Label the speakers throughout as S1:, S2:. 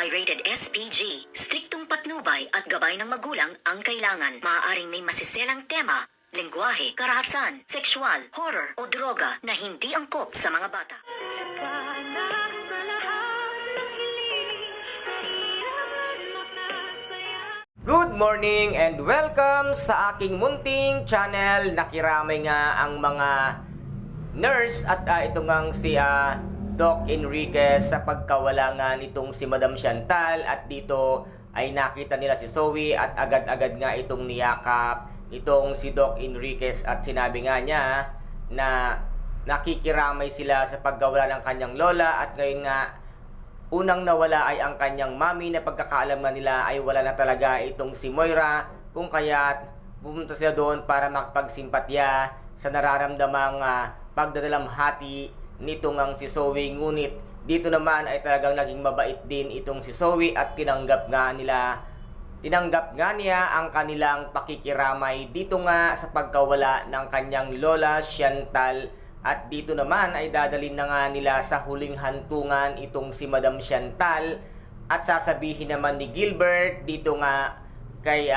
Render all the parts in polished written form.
S1: Pirated SPG. Striktong patnubay at gabay ng magulang ang kailangan. Maaaring may masiselang tema, lengguwahe, karahasan, sexual, horror o droga na hindi angkop sa mga bata.
S2: Good morning and welcome sa aking munting channel. Nakiramay nga ang mga nurse at ito ngang si Doc Enriquez sa pagkawala nga nitong si Madam Chantal, at dito ay nakita nila si Zoe at agad-agad nga itong niyakap itong si Doc Enriquez at sinabi nga niya na nakikiramay sila sa pagkawala ng kanyang lola, at ngayon nga unang nawala ay ang kanyang mami, na pagkakaalam nga nila ay wala na talaga itong si Moira, kung kaya't pumunta sila doon para makapagsimpatya sa nararamdamang pagdadalamhati nitong ang si Zoe. Ngunit dito naman ay talagang naging mabait din itong si Zoe at tinanggap nga niya ang kanilang pakikiramay dito nga sa pagkawala ng kanyang lola Chantal. At dito naman ay dadalhin na nga nila sa huling hantungan itong si Madam Chantal, at sasabihin naman ni Gilbert dito nga kay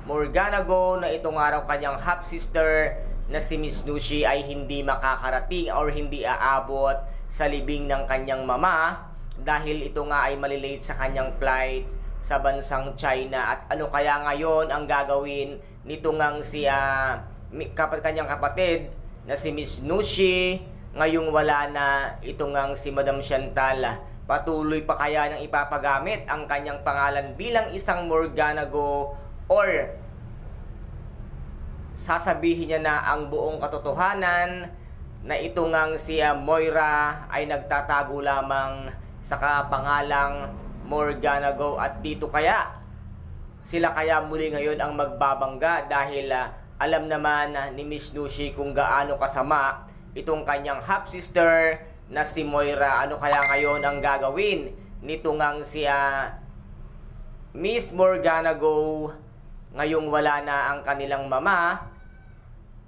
S2: Morgana Go na itong araw kanyang half-sister na si Miss Nushi ay hindi makakarating or hindi aabot sa libing ng kanyang mama dahil ito nga ay malilate sa kanyang flight sa bansang China. At ano kaya ngayon ang gagawin nito ngang si kanyang kapatid na si Miss Nushi ngayong wala na ito ngang si Madam Chantal? Patuloy pa kaya nang ipapagamit ang kanyang pangalan bilang isang Morgana Go, or sasabihin niya na ang buong katotohanan na ito ngang si Moira ay nagtatago lamang sa kapangalang Morgana Go? At dito kaya sila kaya muli ngayon ang magbabangga dahil alam naman ni Miss Nushi kung gaano kasama itong kanyang half-sister na si Moira. Ano kaya ngayon ang gagawin nito ngang si Miss Morgana Go ngayong wala na ang kanilang mama?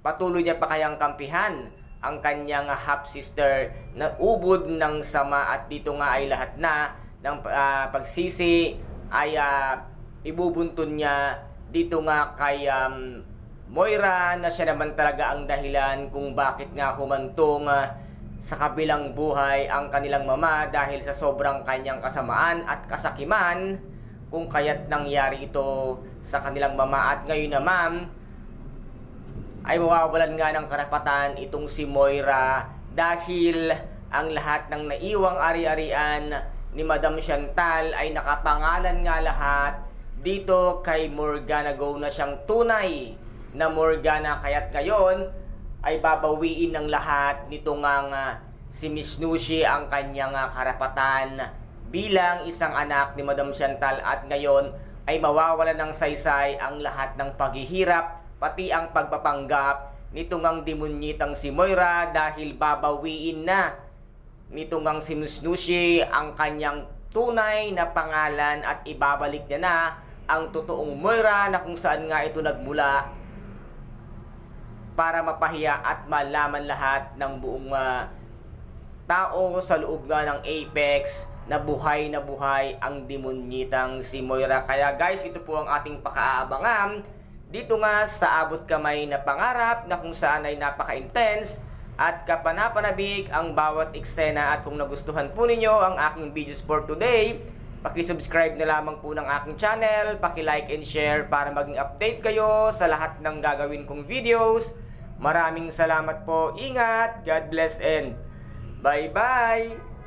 S2: Patuloy niya pa kayang kampihan ang kanyang half-sister na ubod ng sama? At dito nga ay lahat na ng pagsisi ay ibubuntun niya dito nga kay Moira, na siya naman talaga ang dahilan kung bakit nga humantong sa kabilang buhay ang kanilang mama dahil sa sobrang kanyang kasamaan at kasakiman, kung kaya't nangyari ito sa kanilang mama. At ngayon naman ay mawawalan nga ng karapatan itong si Moira dahil ang lahat ng naiwang ari-arian ni Madam Chantal ay nakapangalan nga lahat dito kay Morgana Go na siyang tunay na Morgana. Kaya't ngayon ay babawiin ng lahat nito ngang si Miss Nushi ang kanyang karapatan bilang isang anak ni Madam Chantal. At ngayon ay mawawalan ng saysay ang lahat ng paghihirap, pati ang pagpapanggap nito ngang demonyitang si Moira, dahil babawiin na nito ngang si Miss Nushi ang kanyang tunay na pangalan at ibabalik niya na ang totoong Moira na kung saan nga ito nagmula, para mapahiya at malaman lahat ng buong tao sa loob nga ng Apex na buhay ang demonyitang si Moira. Kaya guys, ito po ang ating pakaabangan dito nga sa Abot Kamay na Pangarap, na kung saan ay napaka-intense at kapanapanabik ang bawat eksena. At kung nagustuhan po ninyo ang aking videos for today, paki-subscribe na lamang po ng aking channel, paki-like and share para maging update kayo sa lahat ng gagawin kong videos. Maraming salamat po. Ingat, God bless, and bye-bye!